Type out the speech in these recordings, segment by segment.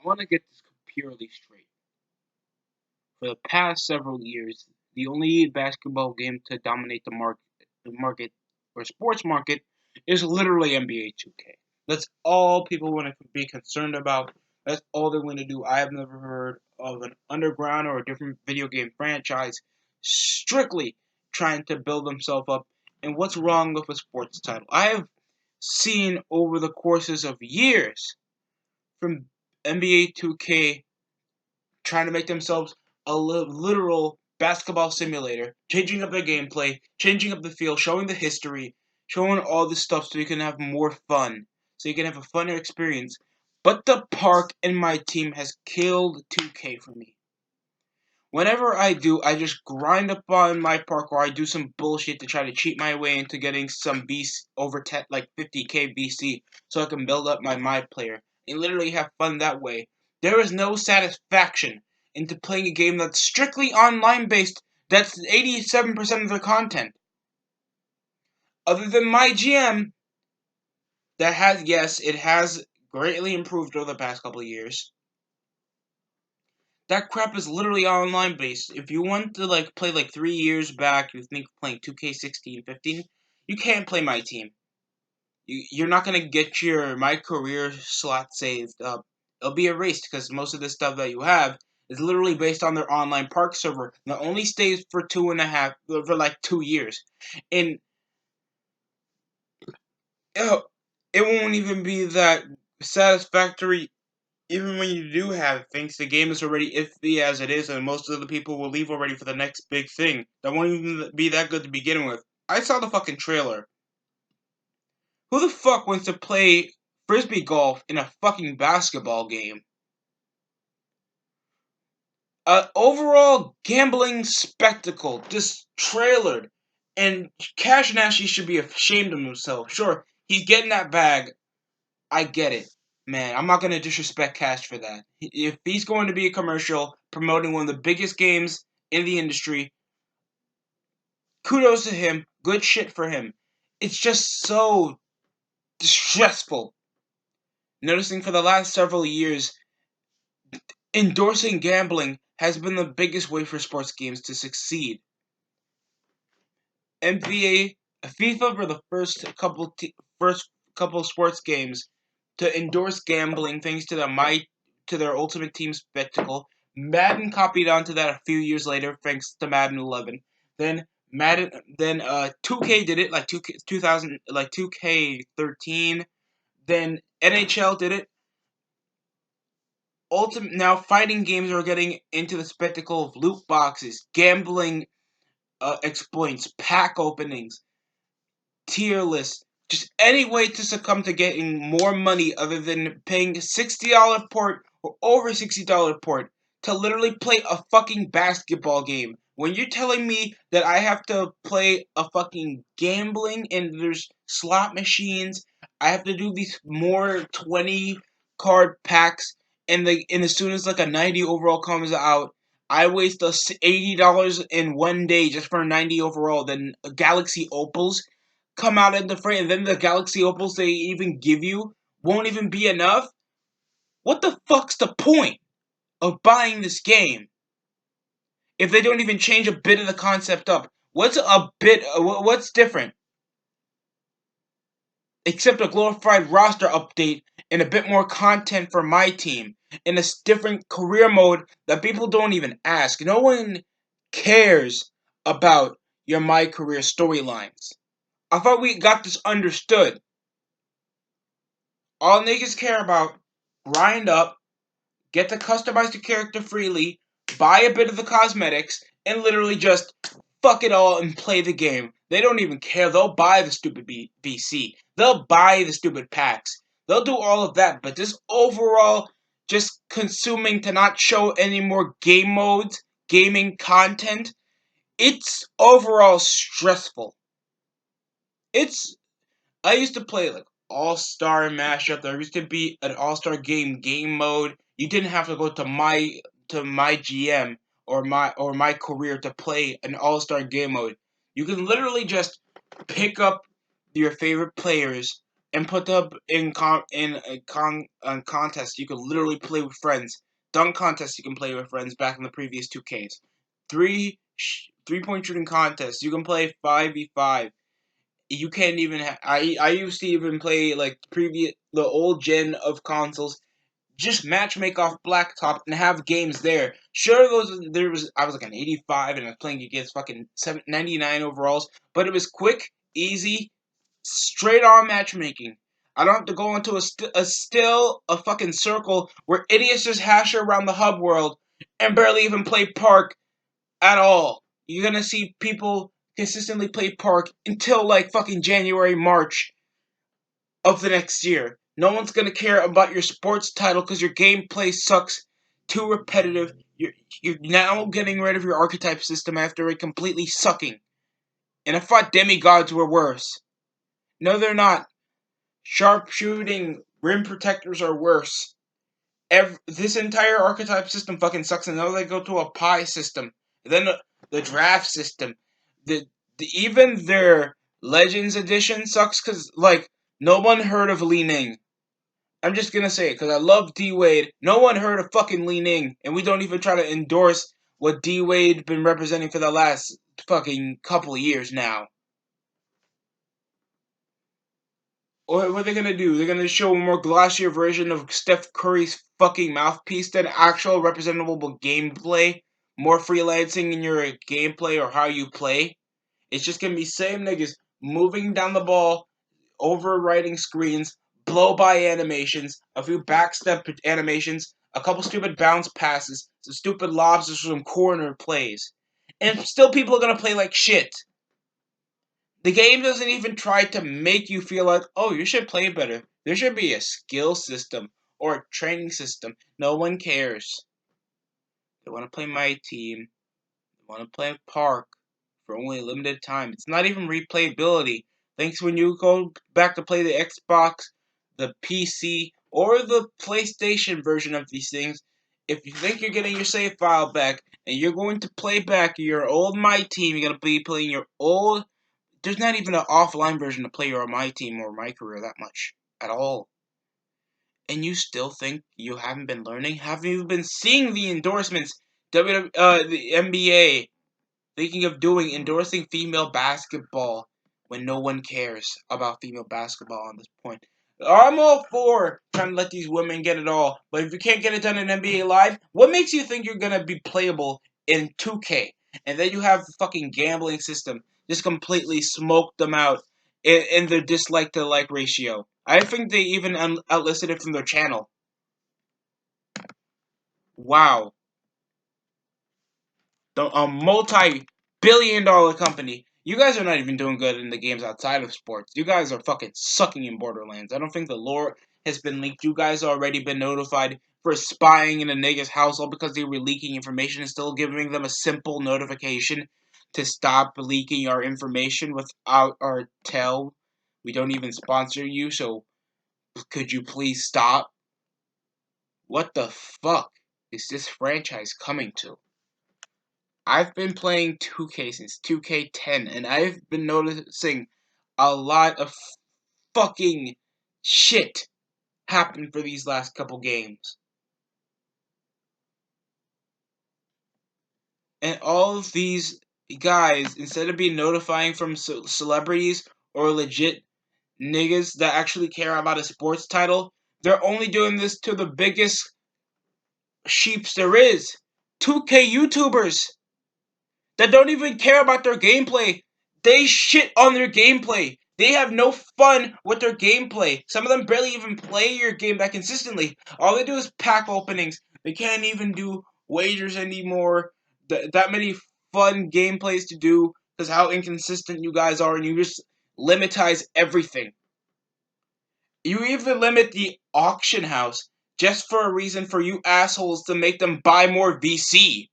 I want to get this purely straight. For the past several years, the only basketball game to dominate the market or sports market is literally NBA 2K. That's all people want to be concerned about. That's all they want to do. I have never heard of an underground or a different video game franchise strictly trying to build themselves up. And what's wrong with a sports title? I have seen over the courses of years from NBA 2K trying to make themselves a literal basketball simulator, changing up their gameplay, changing up the feel, showing the history, showing all this stuff so you can have more fun, so you can have a funner experience. But the park and my team has killed 2K for me. Whenever I do, I just grind up on my park or I do some bullshit to try to cheat my way into getting some VC over 10, like 50k VC so I can build up my player and literally have fun that way. There is no satisfaction into playing a game that's strictly online based. That's 87% of the content. Other than my GM, that has, yes, it has greatly improved over the past couple of years. That crap is literally online based. If you want to play 3 years back, you think playing 2K16, 15, you can't play my team. You're not gonna get your my career slot saved up. It'll be erased because most of the stuff that you have is literally based on their online park server that only stays for 2.5 for 2 years, and uh, it won't even be that satisfactory. Even when you do have things, the game is already iffy as it is, and most of the people will leave already for the next big thing. That won't even be that good to begin with. I saw the fucking trailer. Who the fuck wants to play frisbee golf in a fucking basketball game? Overall gambling spectacle, just trailered. And Cash Nashi should be ashamed of himself. Sure, he's getting that bag. I get it. Man, I'm not going to disrespect Cash for that. If he's going to be a commercial promoting one of the biggest games in the industry, kudos to him. Good shit for him. It's just so stressful. Noticing for the last several years, endorsing gambling has been the biggest way for sports games to succeed. NBA, FIFA were the first couple sports games to endorse gambling thanks to their Ultimate Team spectacle. Madden copied onto that a few years later thanks to Madden 11. Then 2K did it like 2000 like 2K13. Then NHL did it. Ultimate now fighting games are getting into the spectacle of loot boxes, gambling exploits, pack openings, tier lists, just any way to succumb to getting more money other than paying $60 port or over $60 port to literally play a fucking basketball game. When you're telling me that I have to play a fucking gambling and there's slot machines, I have to do these more 20 card packs and as soon as like a 90 overall comes out, I waste $80 in one day just for a 90 overall. Then Galaxy Opals come out in the frame, and then the Galaxy Opals they even give you won't even be enough. What the fuck's the point of buying this game if they don't even change a bit of the concept up? What's a bit? What's different? Except a glorified roster update and a bit more content for my team in a different career mode that people don't even ask. No one cares about your my career storylines. I thought we got this understood. All niggas care about grind up, get to customize the character freely, buy a bit of the cosmetics, and literally just fuck it all and play the game. They don't even care. They'll buy the stupid BC. They'll buy the stupid packs. They'll do all of that. But this overall, just consuming to not show any more game modes, gaming content, it's overall stressful. It's I used to play like All-Star Mashup. There used to be an All-Star game mode. You didn't have to go to my GM or my career to play an All-Star game mode. You can literally just pick up your favorite players, and put up in contests. You can literally play with friends. Dunk contests you can play with friends back in the previous 2Ks. 3-point shooting contests you can play 5v5. You can't even. I used to even play like the old gen of consoles. Just matchmake off Blacktop and have games there. Sure, I was like an 85 and I was playing against fucking 99 overalls, but it was quick, easy, straight on matchmaking. I don't have to go into a fucking circle where idiots just hash around the hub world and barely even play Park at all. You're gonna see people consistently play Park until like fucking January, March of the next year. No one's gonna care about your sports title because your gameplay sucks, too repetitive. You're now getting rid of your archetype system after it completely sucking. And I thought demigods were worse. No, they're not. Sharpshooting rim protectors are worse. This entire archetype system fucking sucks, and now they go to a pie system. And then the draft system. Even their Legends edition sucks because like no one heard of Li Ning. I'm just gonna say it because I love D Wade. No one heard of fucking Li Ning, and we don't even try to endorse what D Wade been representing for the last fucking couple of years now. Or what are they gonna do? They're gonna show a more glossier version of Steph Curry's fucking mouthpiece than actual representable gameplay. More freelancing in your gameplay or how you play. It's just gonna be same niggas moving down the ball, overwriting screens, blow by animations, a few backstep animations, a couple stupid bounce passes, some stupid lobs, or some corner plays. And still people are gonna play like shit. The game doesn't even try to make you feel like, oh, you should play better. There should be a skill system or a training system. No one cares. They want to play my team. They want to play Park for only a limited time. It's not even replayability. Thanks when you go back to play the Xbox, the PC, or the PlayStation version of these things, if you think you're getting your save file back and you're going to play back your old My Team, you're going to be playing your old. There's not even an offline version to play your My Team or My Career that much at all. And you still think you haven't been learning? Haven't you been seeing the endorsements? The NBA thinking of endorsing female basketball when no one cares about female basketball on this point. I'm all for trying to let these women get it all, but if you can't get it done in NBA Live, what makes you think you're gonna be playable in 2K? And then you have the fucking gambling system just completely smoked them out in their dislike to like ratio. I think they even outlisted it from their channel. Wow. A multi-billion-dollar company. You guys are not even doing good in the games outside of sports. You guys are fucking sucking in Borderlands. I don't think the lore has been leaked. You guys already been notified for spying in a nigga's household because they were leaking information and still giving them a simple notification to stop leaking our information without our tell. We don't even sponsor you, so could you please stop? What the fuck is this franchise coming to? I've been playing 2K since 2K10, and I've been noticing a lot of fucking shit happen for these last couple games. And all of these guys, instead of being notifying from celebrities or legit niggas that actually care about a sports title, they're only doing this to the biggest sheeps there is. 2K YouTubers that don't even care about their gameplay. They shit on their gameplay. They have no fun with their gameplay. Some of them barely even play your game that consistently. All they do is pack openings. They can't even do wagers anymore. That many fun gameplays to do because how inconsistent you guys are, and you just limitize everything. You even limit the auction house just for a reason for you assholes to make them buy more VC.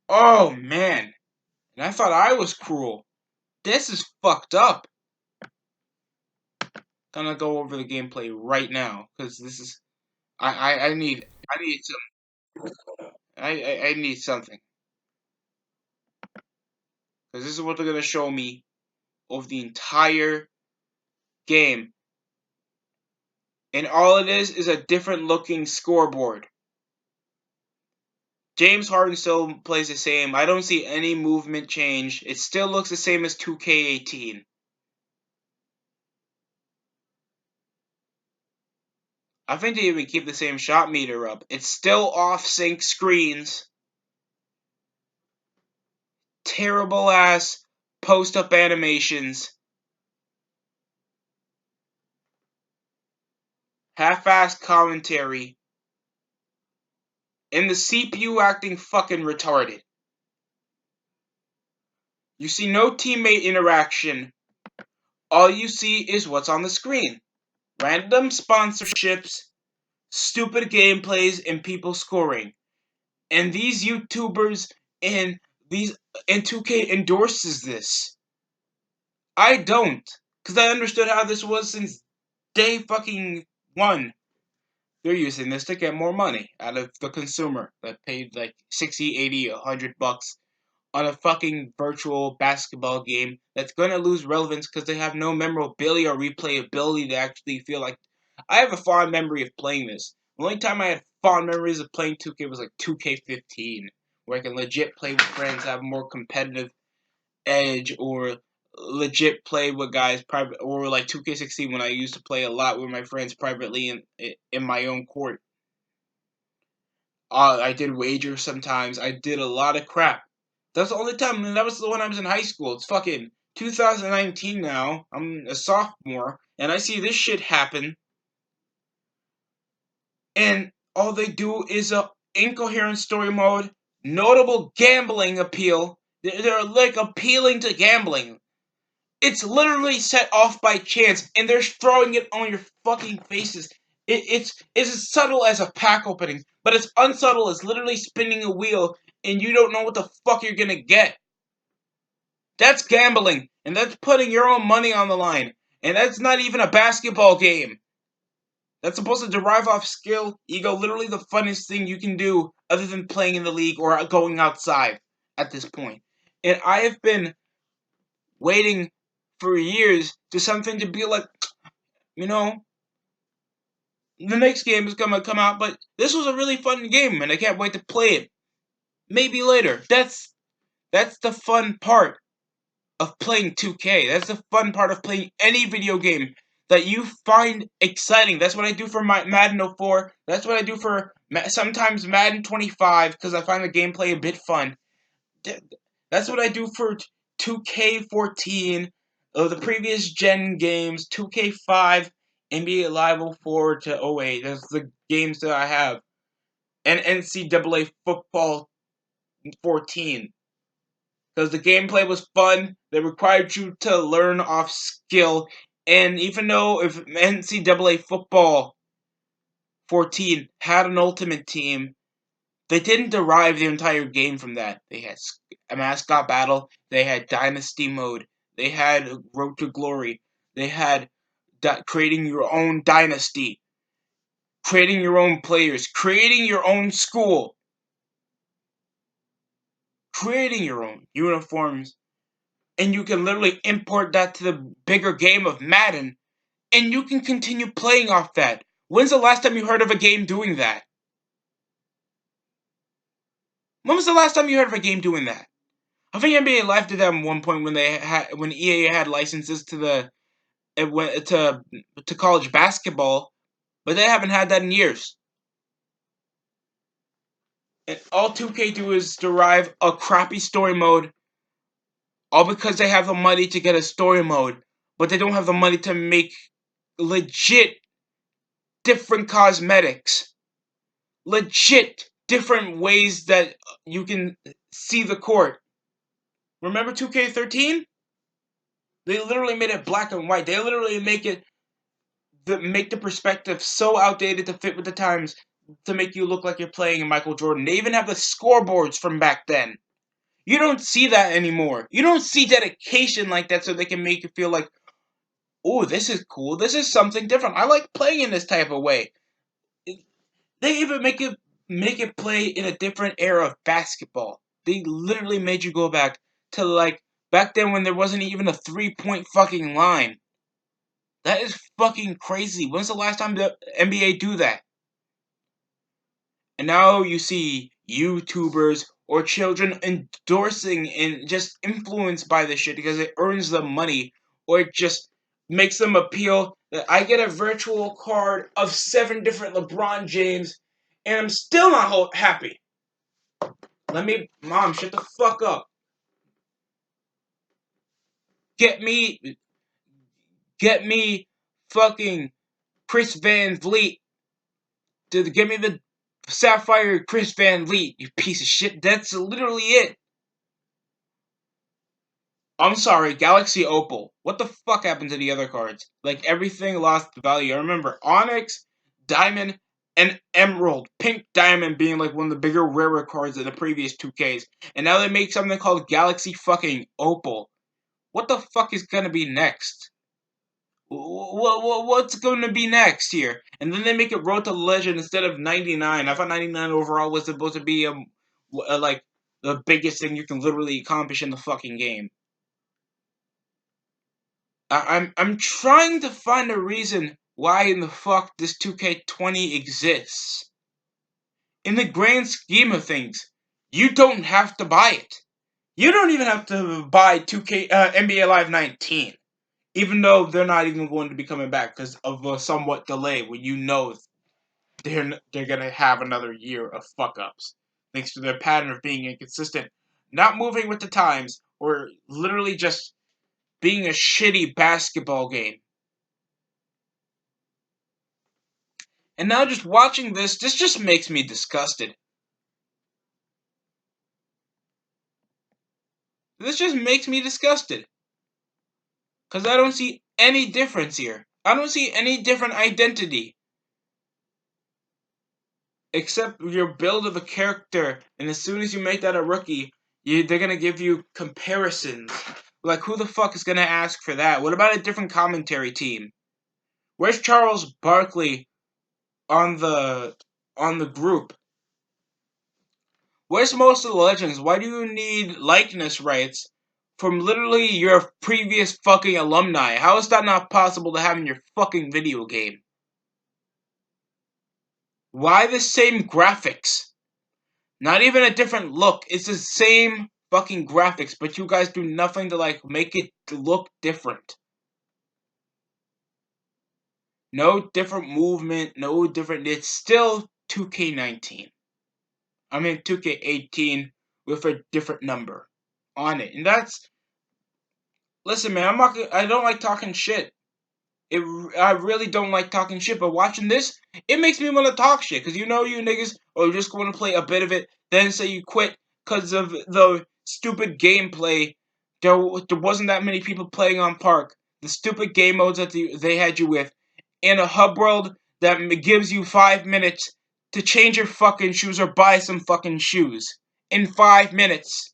Oh man. And I thought I was cruel. This is fucked up. Gonna go over the gameplay right now because this is I need some I need something because this is what they're gonna show me of the entire game. And all it is a different looking scoreboard. James Harden still plays the same. I don't see any movement change. It still looks the same as 2K18. I think they even keep the same shot meter up. It's still off-sync screens. Terrible ass post-up animations. Half-assed commentary. And the CPU acting fucking retarded. You see no teammate interaction. All you see is what's on the screen. Random sponsorships, stupid gameplays, and people scoring. And these YouTubers and 2K endorses this. I don't, because I understood how this was since day fucking one. They're using this to get more money out of the consumer that paid like 60, 80, 100 bucks on a fucking virtual basketball game that's going to lose relevance because they have no memorabilia or replayability to actually feel like. I have a fond memory of playing this. The only time I had fond memories of playing 2K was like 2K15, where I can legit play with friends, have a more competitive edge, or legit play with guys private, or like 2K16 when I used to play a lot with my friends privately in my own court. I did wagers sometimes. I did a lot of crap. That's the only time, and that was when I was in high school. It's fucking 2019 now. I'm a sophomore, and I see this shit happen, and all they do is a incoherent story mode, notable gambling appeal. They're like appealing to gambling. It's literally set off by chance, and they're throwing it on your fucking faces. It's as subtle as a pack opening, but as unsubtle as literally spinning a wheel, and you don't know what the fuck you're gonna get. That's gambling, and that's putting your own money on the line, and that's not even a basketball game. That's supposed to derive off skill, ego, literally the funnest thing you can do other than playing in the league or going outside at this point. And I have been waiting for years to something to be like, you know, the next game is gonna come out, but this was a really fun game, and I can't wait to play it. Maybe later. That's the fun part of playing 2K. That's the fun part of playing any video game that you find exciting. That's what I do for my Madden 04. That's what I do for sometimes Madden 25 because I find the gameplay a bit fun. That's what I do for 2K14, the previous gen games, 2K5, NBA Live 04 to 08. That's the games that I have. And NCAA Football 14. Because the gameplay was fun, they required you to learn off skill, and even though if NCAA Football 14 had an ultimate team, they didn't derive the entire game from that. They had a mascot battle, they had dynasty mode, they had Road to Glory, they had creating your own dynasty, creating your own players, creating your own school, creating your own uniforms, and you can literally import that to the bigger game of Madden, and you can continue playing off that. When's the last time you heard of a game doing that? When was the last time you heard of a game doing that? I think NBA Live did that at one point when EA had licenses to to college basketball, but they haven't had that in years. And all 2K do is derive a crappy story mode, all because they have the money to get a story mode, but they don't have the money to make legit different cosmetics, legit different ways that you can see the court. Remember 2K13? They literally made it black and white. They literally make the perspective so outdated to fit with the times to make you look like you're playing in Michael Jordan. They even have the scoreboards from back then. You don't see that anymore. You don't see dedication like that so they can make you feel like, oh, this is cool. This is something different. I like playing in this type of way. They even make it play in a different era of basketball. They literally made you go back to like Back then when there wasn't even a 3-point fucking line. That is fucking crazy. When's the last time the NBA do that? And now you see YouTubers or children endorsing and just influenced by this shit because it earns them money or it just makes them appeal that I get a virtual card of 7 different LeBron James and I'm still not happy. Mom, shut the fuck up. Get me fucking Chris Van Vliet. Get me the Sapphire Chris Van Vliet, you piece of shit. That's literally it. I'm sorry, Galaxy Opal. What the fuck happened to the other cards? Like, everything lost value. I remember Onyx, Diamond, and Emerald. Pink Diamond being like one of the bigger, rarer cards in the previous 2Ks. And now they make something called Galaxy fucking Opal. What the fuck is gonna be next? What's going to be next here? And then they make it Road to Legend instead of 99. I thought 99 overall was supposed to be like the biggest thing you can literally accomplish in the fucking game. I'm trying to find a reason why in the fuck this 2K20 exists. In the grand scheme of things, you don't have to buy it. You don't even have to buy 2K NBA Live 19. Even though they're not even going to be coming back because of a somewhat delay where you know they're going to have another year of fuck-ups. Thanks to their pattern of being inconsistent, not moving with the times, or literally just being a shitty basketball game. And now just watching this just makes me disgusted. This just makes me disgusted. Because I don't see any difference here. I don't see any different identity. Except your build of a character, and as soon as you make that a rookie, they're gonna give you comparisons. Like, who the fuck is gonna ask for that? What about a different commentary team? Where's Charles Barkley on the group? Where's most of the legends? Why do you need likeness rights from literally your previous fucking alumni? How is that not possible to have in your fucking video game? Why the same graphics? Not even a different look. It's the same fucking graphics, but you guys do nothing to, like, make it look different. No different movement, no different. It's still 2K19. I mean 2K18 with a different number on it. And that's... Listen, man, I don't like talking shit. I really don't like talking shit, but watching this, it makes me want to talk shit. Because you know you niggas are just going to play a bit of it, then say you quit because of the stupid gameplay. There wasn't that many people playing on Park. The stupid game modes that they had you with. In a hub world that gives you 5 minutes to change your fucking shoes or buy some fucking shoes. In 5 minutes.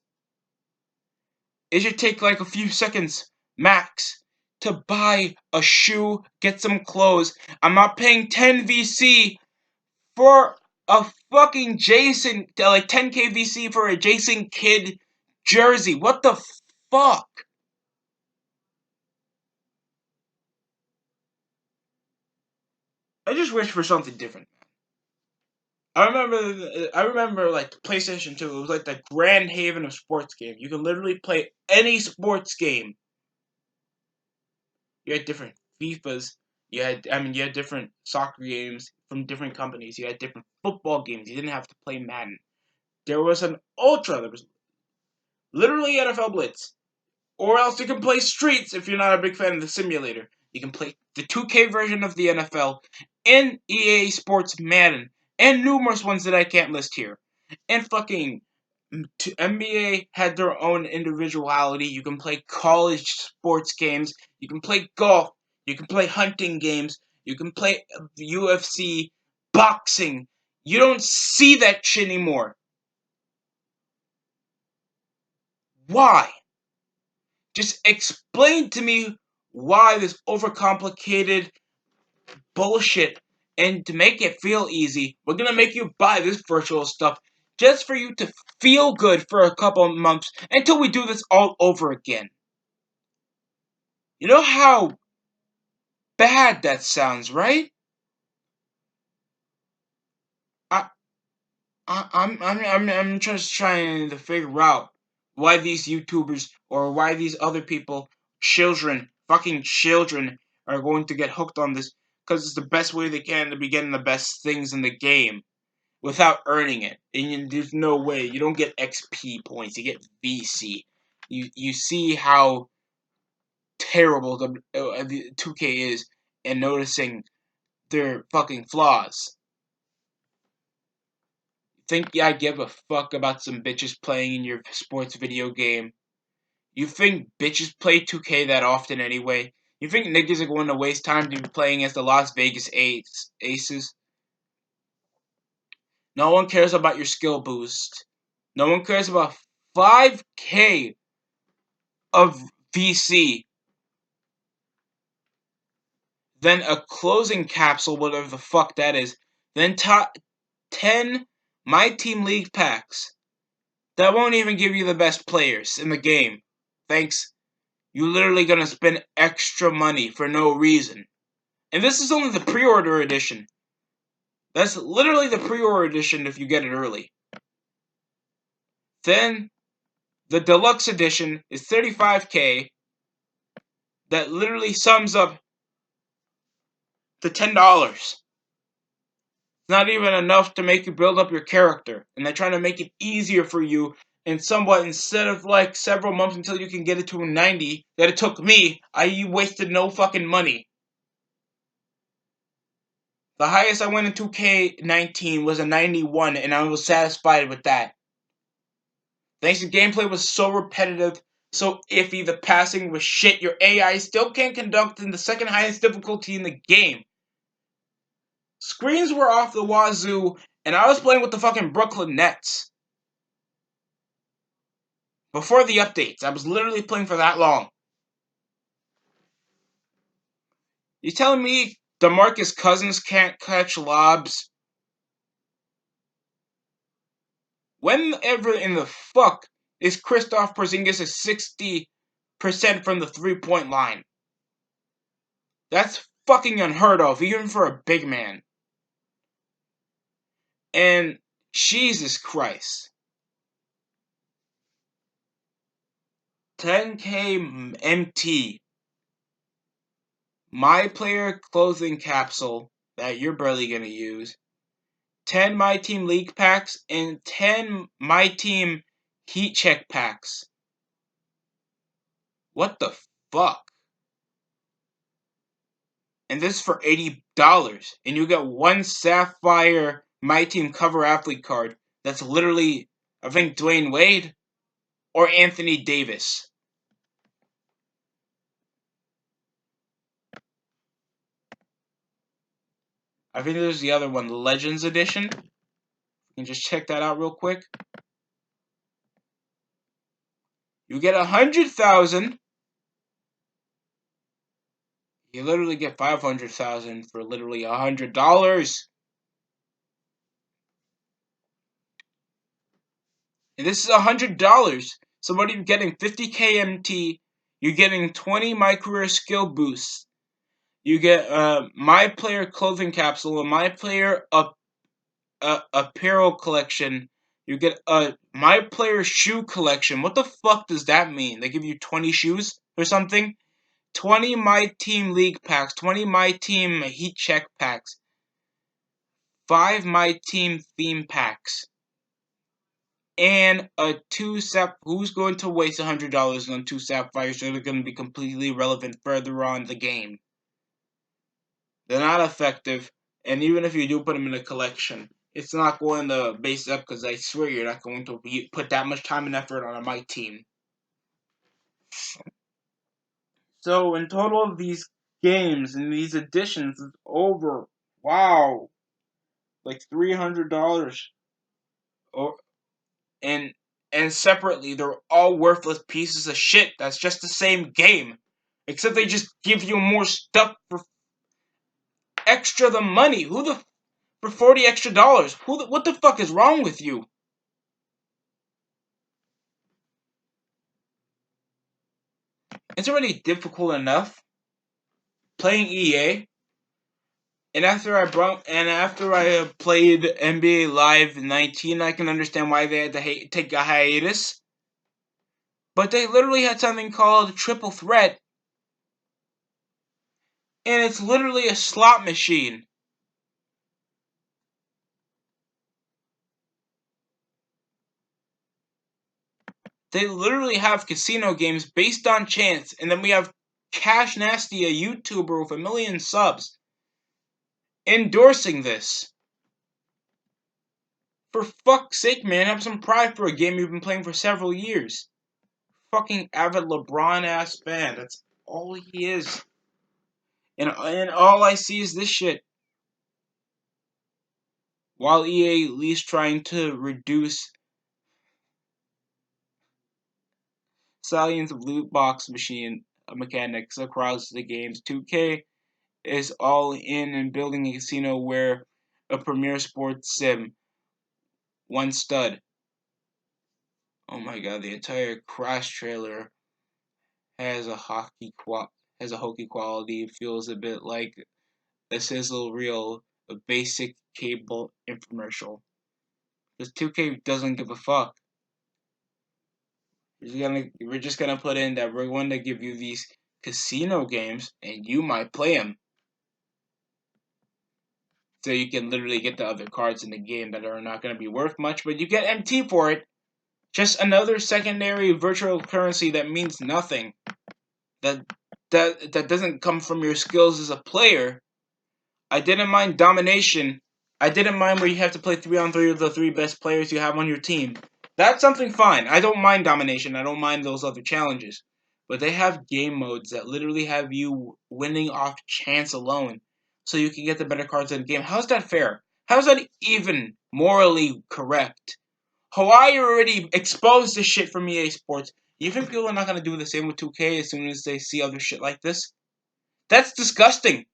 It should take like a few seconds max to buy a shoe, get some clothes. I'm not paying 10 VC for a fucking Jason, like 10k VC for a Jason Kidd jersey. What the fuck? I just wish for something different. I remember like PlayStation 2. It was like the grand haven of sports games. You can literally play any sports game. You had different FIFAs. You had different soccer games from different companies. You had different football games. You didn't have to play Madden. There was an Ultra. There was literally NFL Blitz. Or else you can play Streets if you're not a big fan of the simulator. You can play the 2K version of the NFL and EA Sports Madden and numerous ones that I can't list here. And fucking NBA had their own individuality. You can play college sports games. You can play golf. You can play hunting games. You can play UFC, boxing. You don't see that shit anymore. Why? Just explain to me why this overcomplicated bullshit. And to make it feel easy, we're gonna make you buy this virtual stuff just for you to feel good for a couple of months until we do this all over again. You know how bad that sounds, right? I, I'm just trying to figure out why these YouTubers or why these other people, fucking children, are going to get hooked on this because it's the best way they can to be getting the best things in the game without earning it. And there's no way you don't get XP points; you get VC. You see how terrible the 2K is, and noticing their fucking flaws. Think I give a fuck about some bitches playing in your sports video game? You think bitches play 2K that often anyway? You think niggas are going to waste time to be playing as the Las Vegas Aces? No one cares about your skill boost. No one cares about 5K of VC. Then a closing capsule, whatever the fuck that is. Then top 10 My Team League packs. That won't even give you the best players in the game. Thanks. You're literally gonna spend extra money for no reason. And this is only the pre-order edition. That's literally the pre-order edition if you get it early. Then the deluxe edition is 35K. That literally sums up to $10. Not even enough to make you build up your character. And they're trying to make it easier for you and somewhat, instead of like several months until you can get it to a 90 that it took me, I wasted no fucking money. The highest I went in 2K19 was a 91, and I was satisfied with that. Thanks to gameplay was so repetitive, so iffy, the passing was shit, your AI still can't conduct in the second highest difficulty in the game. Screens were off the wazoo, and I was playing with the fucking Brooklyn Nets. Before the updates, I was literally playing for that long. You telling me DeMarcus Cousins can't catch lobs? Whenever in the fuck is Kristaps Porzingis at 60% from the 3-point line? That's fucking unheard of, even for a big man. And Jesus Christ. 10K MT. My player clothing capsule that you're barely gonna use. 10 My Team League packs and 10 My Team Heat Check packs. What the fuck? And this is for $80. And you get one Sapphire My Team cover athlete card. That's literally, I think, Dwayne Wade or Anthony Davis. I think there's the other one, the Legends Edition. You can just check that out real quick. You get 100,000. You literally get 500,000 for literally $100. And this is $100. So what are you getting? 50K MT. You're getting 20 My Career Skill Boosts. You get My Player Clothing Capsule, a My Player Apparel Collection. You get a My Player Shoe Collection. What the fuck does that mean? They give you 20 shoes or something? 20 My Team League packs. 20 My Team Heat Check packs. 5 My Team Theme packs. And a 2 who's going to waste $100 on 2 Sapphires that are going to be completely irrelevant further on the game? They're not effective, and even if you do put them in a collection, it's not going to base up because I swear you're not going to put that much time and effort on a My Team. So in total of these games and these editions, it's over, wow, like $300. Or and separately, they're all worthless pieces of shit. That's just the same game, except they just give you more stuff for extra the money. For $40 extra? What the fuck is wrong with you? It's already difficult enough playing EA. And after I played NBA Live 19, I can understand why they had to take a hiatus. But they literally had something called Triple Threat, and it's literally a slot machine. They literally have casino games based on chance, and then we have Cash Nasty, a YouTuber with 1 million subs, endorsing this. For fuck's sake, man, have some pride for a game you've been playing for several years. Fucking avid LeBron ass fan. That's all he is. And all I see is this shit. While EA at least trying to reduce salience of loot box machine mechanics across the games, 2K is all in and building a casino where a premier sports sim. One stud. Oh my god, the entire Crash trailer has a hokey quality. It feels a bit like a sizzle reel, a basic cable infomercial. Because 2K doesn't give a fuck. We're just gonna put in that we're going to give you these casino games, and you might play them. So you can literally get the other cards in the game that are not going to be worth much, but you get MT for it. Just another secondary virtual currency that means nothing. That doesn't come from your skills as a player. I didn't mind domination. I didn't mind where you have to play 3-on-3 with the 3 best players you have on your team. That's something fine. I don't mind domination. I don't mind those other challenges. But they have game modes that literally have you winning off chance alone so you can get the better cards in the game. How's that fair? How's that even morally correct? Hawaii already exposed this shit from EA Sports. You think people are not going to do the same with 2K as soon as they see other shit like this? That's disgusting.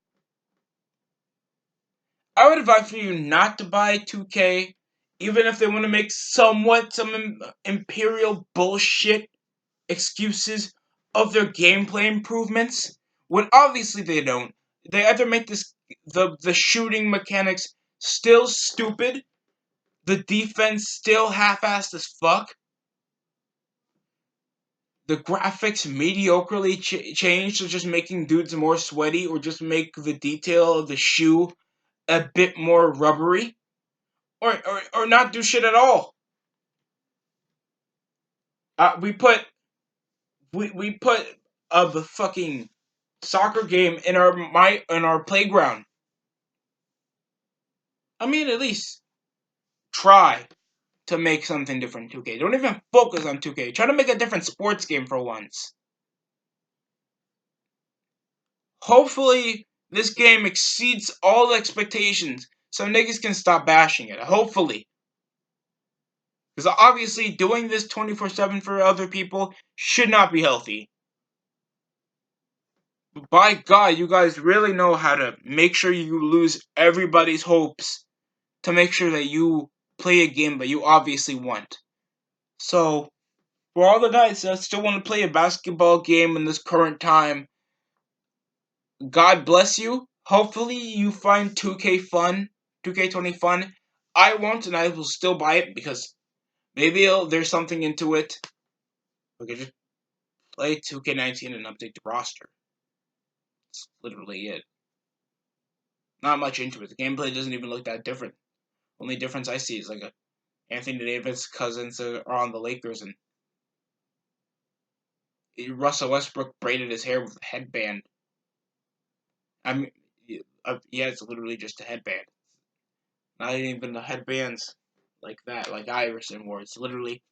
I would advise for you not to buy 2K, even if they want to make some imperial bullshit excuses of their gameplay improvements. When obviously they don't. They either make the shooting mechanics still stupid, the defense still half-assed as fuck, the graphics mediocrely changed to just making dudes more sweaty, or just make the detail of the shoe a bit more rubbery, or not do shit at all. We put a fucking soccer game in our playground. I mean, at least try to make something different in 2K. Don't even focus on 2K. Try to make a different sports game for once. Hopefully, this game exceeds all expectations so niggas can stop bashing it. Hopefully. Because obviously, doing this 24/7 for other people should not be healthy. But by God, you guys really know how to make sure you lose everybody's hopes to make sure that you play a game that you obviously want. So, for all the guys that still want to play a basketball game in this current time, God bless you. Hopefully you find 2K fun, 2K20 fun. I won't, and I will still buy it because maybe there's something into it. We could just play 2K19 and update the roster. That's literally it. Not much into it. The gameplay doesn't even look that different. Only difference I see is like Anthony Davis' cousins are on the Lakers, and Russell Westbrook braided his hair with a headband. I mean, yeah, it's literally just a headband. Not even the headbands like that, like Iverson wore. It's literally,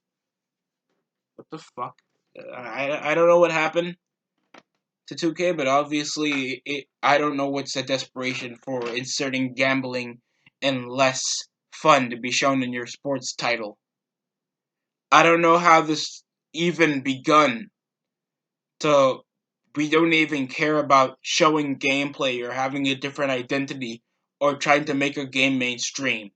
what the fuck? I don't know what happened to 2K, but obviously I don't know what's the desperation for inserting gambling and less fun to be shown in your sports title. I don't know how this even begun to. We don't even care about showing gameplay or having a different identity or trying to make a game mainstream.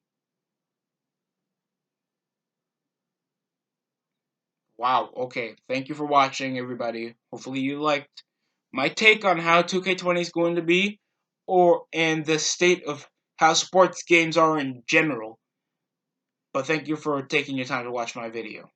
Wow, okay. Thank you for watching, everybody. Hopefully you liked my take on how 2K20 is going to be, and the state of how sports games are in general. But thank you for taking your time to watch my video.